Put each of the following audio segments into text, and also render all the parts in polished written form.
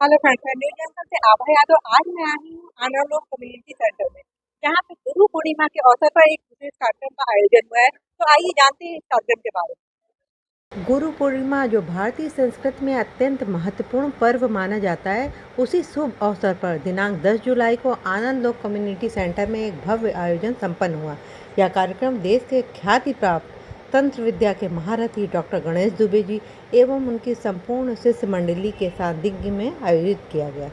Hello friends, मैं news junction से आभा यादव। आज मैं आई हूँ आनालोग कम्युनिटी सेंटर में, जहाँ पे गुरु पूर्णिमा के अवसर पर एक विशेष कार्यक्रम का आयोजन हुआ है। तो आइए जानते हैं इस कार्यक्रम के बारे में। गुरु पूर्णिमा जो भारतीय संस्कृति में अत्यंत महत्वपूर्ण पर्व माना जाता है, उसी शुभ अवसर पर दिनांक 10 जुलाई को आनंद लोक कम्युनिटी सेंटर में एक भव्य आयोजन संपन्न हुआ। यह कार्यक्रम देश के ख्याति प्राप्त तंत्र विद्या के महारथी डॉक्टर गणेश दुबे जी एवं उनकी संपूर्ण शिष्य मंडली के सानिध्य में आयोजित किया गया।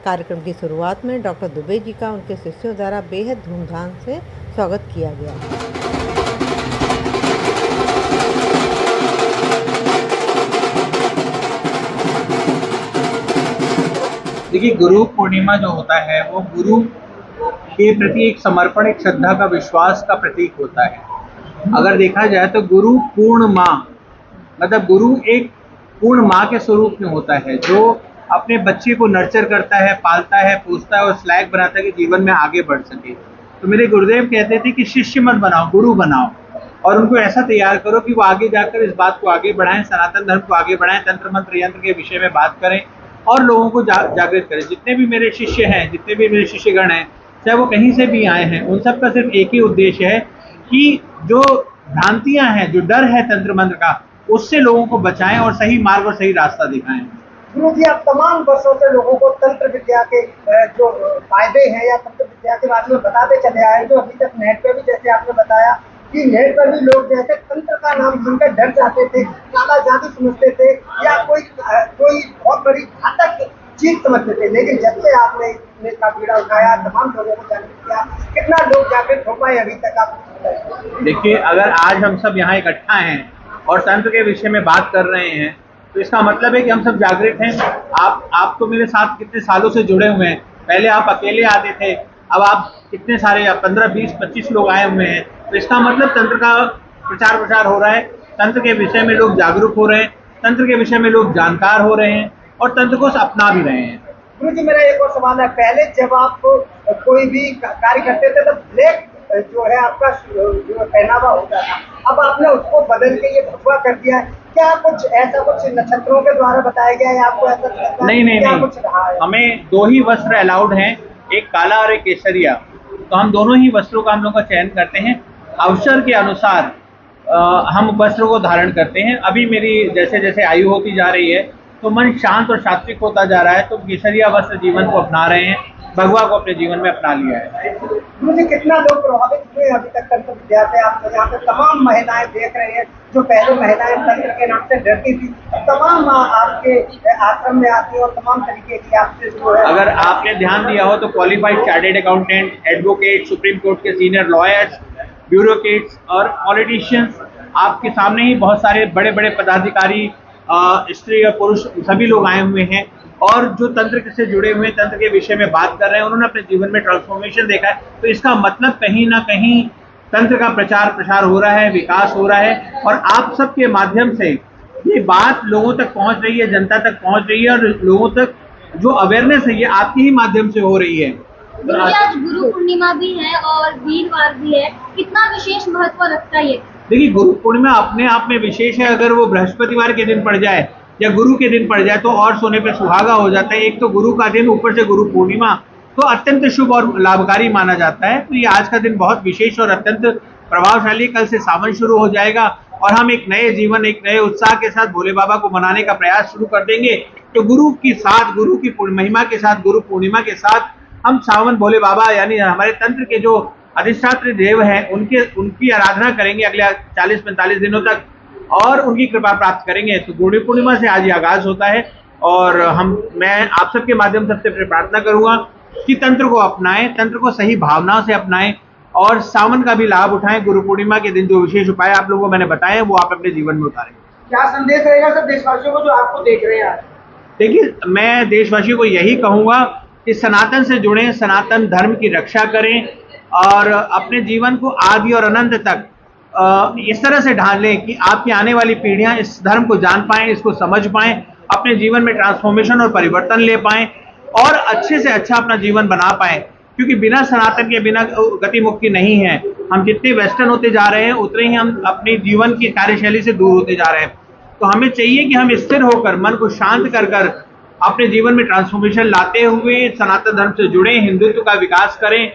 कार्यक्रम की शुरुआत में डॉक्टर दुबे जी का उनके शिष्यों द्वारा बेहद धूमधाम से स्वागत किया गया। देखिए, गुरु पूर्णिमा जो होता है वो गुरु के प्रति एक समर्पण, एक श्रद्धा का, विश्वास का प्रतीक होता है। अगर देखा जाए तो गुरु पूर्ण माँ, मतलब गुरु एक पूर्ण माँ के स्वरूप में होता है, जो अपने बच्चे को नर्चर करता है, पालता है, पोसता है और उस लायक बनाता है कि जीवन में आगे बढ़ सके। तो मेरे गुरुदेव कहते थे कि शिष्य मत बनाओ, गुरु बनाओ, और उनको ऐसा तैयार करो कि वो आगे जाकर इस बात को आगे बढ़ाएं, सनातन धर्म को आगे बढ़ाएं, तंत्र मंत्र यंत्र के विषय में बात करें और लोगों को जागृत करें। जितने भी मेरे शिष्य हैं, जितने भी मेरे शिष्यगण हैं, चाहे वो कहीं से भी आए हैं, उन सब का सिर्फ एक ही उद्देश्य है कि जो भ्रांतियां हैं, जो डर है तंत्र मंत्र का, उससे लोगों को बचाएं और सही मार्ग और सही रास्ता दिखाएं। गुरु जी, आप तमाम वर्षों से लोगों को तंत्र विद्या के जो फायदे हैं या तंत्र विद्या के बारे में बताते चले आए, जो अभी तक नेट पे भी, जैसे आपने बताया कि नेट पर भी लोग जैसे तंत्र का नाम सुनकर डर जाते थे, काला जादू समझते थे या कोई बहुत बड़ी घातक चीज समझते थे, लेकिन जब से आपने इसका बीड़ा उठाया, तमाम लोगों को जागृत किया, कितना लोग जागृत हो पाए अभी तक आप? देखिए, अगर आज हम सब यहाँ इकट्ठा हैं और तंत्र के विषय में बात कर रहे हैं, तो इसका मतलब है कि हम सब जागृत हैं। आप तो मेरे साथ कितने सालों से जुड़े हुए हैं। पहले आप अकेले आते थे, अब आप कितने सारे 15, 20, 25 लोग आए हुए हैं। तो इसका मतलब तंत्र का प्रचार हो रहा है, तंत्र के विषय में लोग जागरूक हो रहे हैं, तंत्र के विषय में लोग जानकार हो रहे हैं और तंत्र को अपना भी रहे हैं। गुरु जी, मेरा एक और सवाल है। पहले जब आप कोई भी कार्य करते थे तो ब्लैक जो है आपका जो पहनावा होता था, अब आपने उसको बदल के ये भगवा कर दिया है। क्या कुछ ऐसा कुछ नक्षत्रों के द्वारा बताया गया है आपको? ऐसा नहीं, कुछ रहा है? हमें 2 ही वस्त्र अलाउड हैं, एक काला और एक केसरिया। तो हम दोनों ही वस्त्रों का हम लोग का चयन करते हैं। अवसर के अनुसार हम वस्त्रों को धारण करते हैं। अभी मेरी जैसे जैसे आयु होती जा रही है तो मन शांत और सात्विक होता जा रहा है, तो केसरिया वस्त्र जीवन को अपना रहे हैं, भगवा को अपने जीवन में अपना लिया है। गुरु जी, कितना लोग प्रभावित हुए अभी तक तंत्र विद्या से? आप यहाँ पे तमाम महिलाएं देख रहे हैं, जो पहले महिलाएं तंत्र के नाम से डरती थी, तमाम आपके आश्रम में आती है और तमाम तरीके की आपसे जो है। अगर आपने ध्यान दिया हो तो qualified chartered accountant, advocate, supreme court के सीनियर लॉयर्स, ब्यूरोक्रेट्स और पॉलिटिशियंस, आपके सामने ही बहुत सारे बड़े बड़े पदाधिकारी, स्त्री और पुरुष, सभी लोग आए हुए हैं और जो तंत्र से जुड़े हुए हैं, तंत्र के विषय में बात कर रहे हैं, उन्होंने अपने जीवन में ट्रांसफॉर्मेशन देखा है। तो इसका मतलब कहीं ना कहीं तंत्र का प्रसार हो रहा है, विकास हो रहा है और आप सबके माध्यम से ये बात लोगों तक पहुंच रही है, जनता तक पहुंच रही है और लोगों तक जो अवेयरनेस है ये आपके ही माध्यम से हो रही है। आज गुरु पूर्णिमा भी है और वीरवार भी है, कितना विशेष महत्व रखता है ये? देखिए, गुरु पूर्णिमा अपने आप में विशेष है। अगर वो बृहस्पतिवार के दिन पड़ जाए या गुरु के दिन पड़ जाए तो और सोने पे सुहागा हो जाता है। एक तो गुरु का दिन, ऊपर से गुरु पूर्णिमा, तो अत्यंत शुभ और लाभकारी माना जाता है। तो ये आज का दिन बहुत विशेष और अत्यंत प्रभावशाली। कल से सावन शुरू हो जाएगा और हम एक नए जीवन, एक नए उत्साह के साथ भोले बाबा को मनाने का प्रयास शुरू कर देंगे। तो गुरु के साथ, गुरु की महिमा के साथ, गुरु पूर्णिमा के साथ हम सावन भोले बाबा यानी हमारे तंत्र के जो अधिष्ठात्री देव हैं उनकी आराधना करेंगे अगले 40-45 दिनों तक और उनकी कृपा प्राप्त करेंगे। तो गुरु पूर्णिमा से आज ये आगाज होता है और मैं आप सबके माध्यम से प्रार्थना करूंगा कि तंत्र को अपनाएं, तंत्र को सही भावनाओं से अपनाएं और सावन का भी लाभ उठाएं। गुरु पूर्णिमा के दिन जो विशेष उपाय आप लोगों को मैंने बताए वो आप अपने जीवन में उतारें। क्या संदेश रहेगा सब देशवासियों को जो आपको देख रहे हैं? देखिए, मैं देशवासियों को यही कहूंगा कि सनातन से जुड़ें, सनातन धर्म की रक्षा करें और अपने जीवन को आदि और अनंत तक इस तरह से ढालें कि आपकी आने वाली पीढ़ियां इस धर्म को जान पाएं, इसको समझ पाएं, अपने जीवन में ट्रांसफॉर्मेशन और परिवर्तन ले पाएं और अच्छे से अच्छा अपना जीवन बना पाएं। क्योंकि बिना सनातन के बिना गति मुक्ति नहीं है। हम जितने वेस्टर्न होते जा रहे हैं उतने ही हम अपने जीवन की कार्यशैली से दूर होते जा रहे हैं। तो हमें चाहिए कि हम स्थिर होकर, मन को शांत कर अपने जीवन में ट्रांसफॉर्मेशन लाते हुए सनातन धर्म से जुड़े, हिंदुत्व का विकास करें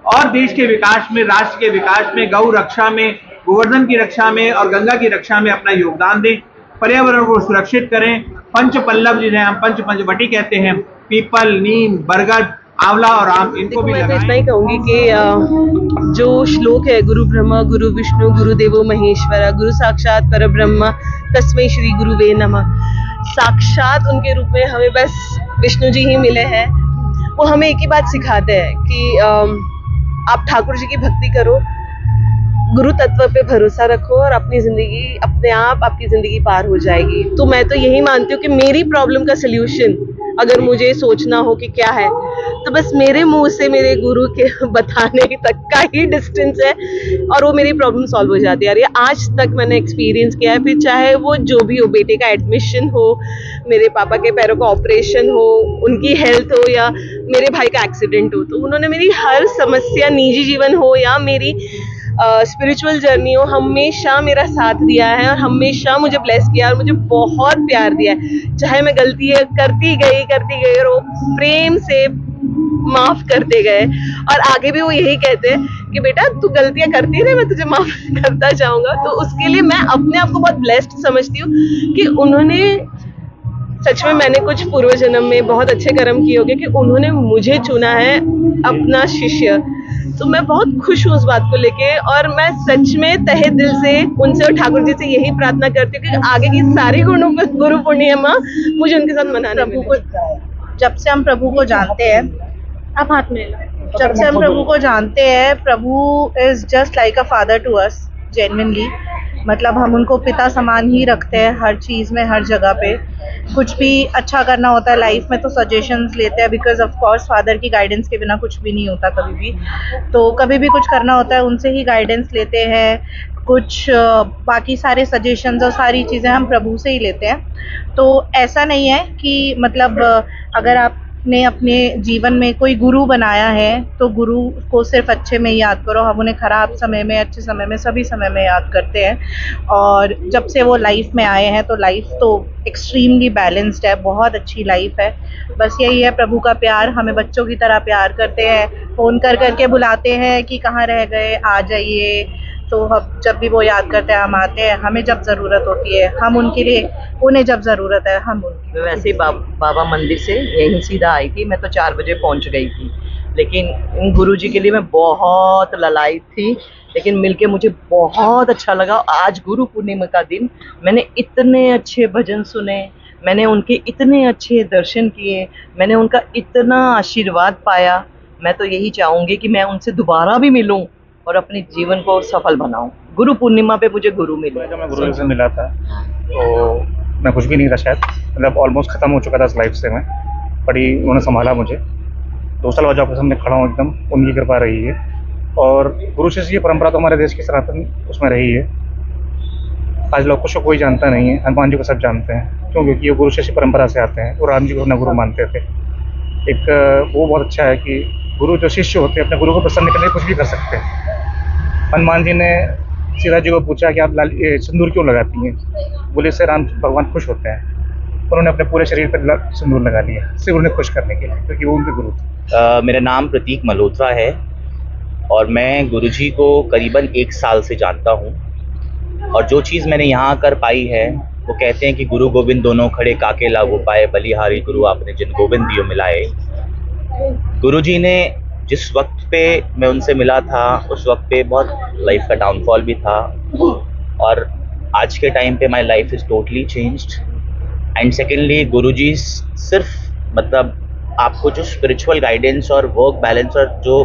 और देश के विकास में, राष्ट्र के विकास में, गौ रक्षा में, गोवर्धन की रक्षा में और गंगा की रक्षा में अपना योगदान दें। पर्यावरण को सुरक्षित करें। पंच पल्लव जिन्हें हम पंचवटी कहते हैं, पीपल, नीम, बरगद, आंवला और आम, इनको भी मैं तो लगाएं। इतना ही कहूंगी कि जो श्लोक है, गुरु ब्रह्मा गुरु विष्णु गुरुदेवो महेश्वरा, गुरु साक्षात परब्रह्म तस्मै श्री गुरुवे नमः। साक्षात उनके रूप में हमें बस विष्णु जी ही मिले हैं। वो हमें एक ही बात सिखाते हैं कि आप ठाकुर जी की भक्ति करो, गुरु तत्व पे भरोसा रखो और अपनी जिंदगी अपने आप आपकी जिंदगी पार हो जाएगी। तो मैं तो यही मानती हूँ कि मेरी प्रॉब्लम का सल्यूशन अगर मुझे सोचना हो कि क्या है, तो बस मेरे मुंह से मेरे गुरु के बताने तक का ही डिस्टेंस है और वो मेरी प्रॉब्लम सॉल्व हो जाती है। और ये आज तक मैंने एक्सपीरियंस किया है, फिर चाहे वो जो भी हो, बेटे का एडमिशन हो, मेरे पापा के पैरों का ऑपरेशन हो, उनकी हेल्थ हो या मेरे भाई का एक्सीडेंट हो, तो उन्होंने मेरी हर समस्या, निजी जीवन हो या मेरी स्पिरिचुअल जर्नी हो, हमेशा मेरा साथ दिया है और हमेशा मुझे ब्लेस किया और मुझे बहुत प्यार दिया है। चाहे मैं गलती करती गई और वो प्रेम से माफ करते गए। और आगे भी वो यही कहते हैं कि बेटा तू गलतियां करती रहे, मैं तुझे माफ करता जाऊंगा। तो उसके लिए मैं अपने आप को बहुत ब्लेस्ड समझती हूँ कि उन्होंने सच में, मैंने कुछ पूर्व जन्म में बहुत अच्छे कर्म किए होंगे कि उन्होंने मुझे चुना है अपना शिष्य। तो मैं बहुत खुश हूँ उस बात को लेके और मैं सच में तहे दिल से उनसे और ठाकुर जी से यही प्रार्थना करती हूँ कि आगे की सारी गुरु पूर्णिमा मुझे उनके साथ मनाने मिले। जब से हम प्रभु को जानते हैं, आप हाथ में लो। जब से हम प्रभु को जानते हैं, प्रभु is just like a father to us, genuinely. मतलब हम उनको पिता समान ही रखते हैं हर चीज़ में, हर जगह पे। कुछ भी अच्छा करना होता है लाइफ में तो सजेशंस लेते हैं, बिकॉज ऑफ कोर्स फादर की गाइडेंस के बिना कुछ भी नहीं होता कभी भी। तो कभी भी कुछ करना होता है उनसे ही गाइडेंस लेते हैं। कुछ बाकी सारे सजेशंस और सारी चीज़ें हम प्रभु से ही लेते हैं। तो ऐसा नहीं है कि मतलब अगर आपने अपने जीवन में कोई गुरु बनाया है तो गुरु को सिर्फ अच्छे में याद करो। हम उन्हें ख़राब समय में, अच्छे समय में, सभी समय में याद करते हैं। और जब से वो लाइफ में आए हैं तो लाइफ तो एक्सट्रीमली बैलेंस्ड है, बहुत अच्छी लाइफ है। बस यही है प्रभु का प्यार। हमें बच्चों की तरह प्यार करते हैं, फ़ोन कर करके बुलाते हैं कि कहाँ रह गए, आ जाइए। तो हम जब भी वो याद करते हैं हम आते हैं। हमें जब ज़रूरत होती है हम उनके लिए, उन्हें जब ज़रूरत है हम उनके। वैसे बाबा मंदिर से यहीं सीधा आई थी, मैं तो 4 बजे पहुंच गई थी, लेकिन गुरुजी के लिए मैं बहुत ललायत थी। लेकिन मिलके मुझे बहुत अच्छा लगा। आज गुरु पूर्णिमा का दिन, मैंने इतने अच्छे भजन सुने, मैंने उनके इतने अच्छे दर्शन किए, मैंने उनका इतना आशीर्वाद पाया। मैं तो यही चाहूँगी कि मैं उनसे दोबारा भी मिलूं और अपने जीवन को सफल बनाऊं। गुरु पूर्णिमा पे मुझे गुरु मिले। जब मैं गुरु से मिला था तो मैं कुछ भी नहीं था शायद, मतलब ऑलमोस्ट ख़त्म हो चुका था इस लाइफ से मैं, बड़ी उन्होंने संभाला मुझे। 2 साल बाद आपके सामने खड़ा हूँ, एकदम उनकी कृपा रही है। और गुरु शिष्य की परंपरा तो हमारे देश की सनातन उसमें रही है। आज लोग को कोई जानता नहीं है, हनुमान जी को सब जानते हैं। क्यों? क्योंकि वो गुरु शिष्य परंपरा से आते हैं, वो राम जी को अपना गुरु मानते थे। एक वो बहुत अच्छा है कि गुरु जो शिष्य होते हैं अपने गुरु को प्रसन्न करने कुछ भी कर सकते हैं। हनुमान जी ने सीता जी को पूछा कि आप सिंदूर क्यों लगाती हैं? बोले से राम भगवान खुश होते हैं। उन्होंने अपने पूरे शरीर पर सिंदूर लगा लिया सिर्फ उन्हें खुश करने के लिए, क्योंकि वो उनके गुरु थे। मेरा नाम प्रतीक मल्होत्रा है और मैं गुरुजी को करीबन 1 साल से जानता हूँ। और जो चीज़ मैंने यहाँ कर पाई है, वो कहते हैं कि गुरु गोविंद दोनों खड़े काके लागू पाए, बलिहारी गुरु आपने जिन गोविंद दियो मिलाए। गुरुजी ने जिस वक्त पे मैं उनसे मिला था, उस वक्त पे बहुत लाइफ का डाउनफॉल भी था, और आज के टाइम पे my life is totally changed. And secondly गुरुजी सिर्फ मतलब आपको जो स्पिरिचुअल गाइडेंस और वर्क बैलेंस और जो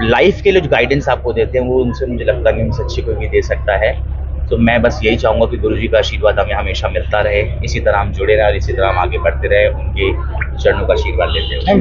लाइफ के लिए जो गाइडेंस आपको देते हैं, वो उनसे मुझे लगता है कि उनसे अच्छी कोई भी दे सकता है। तो मैं बस यही चाहूँगा कि गुरुजी का आशीर्वाद हमें हमेशा मिलता रहे, इसी तरह हम जुड़े रहें और इसी तरह हम आगे बढ़ते रहे, उनके चरणों का आशीर्वाद लेते हैं।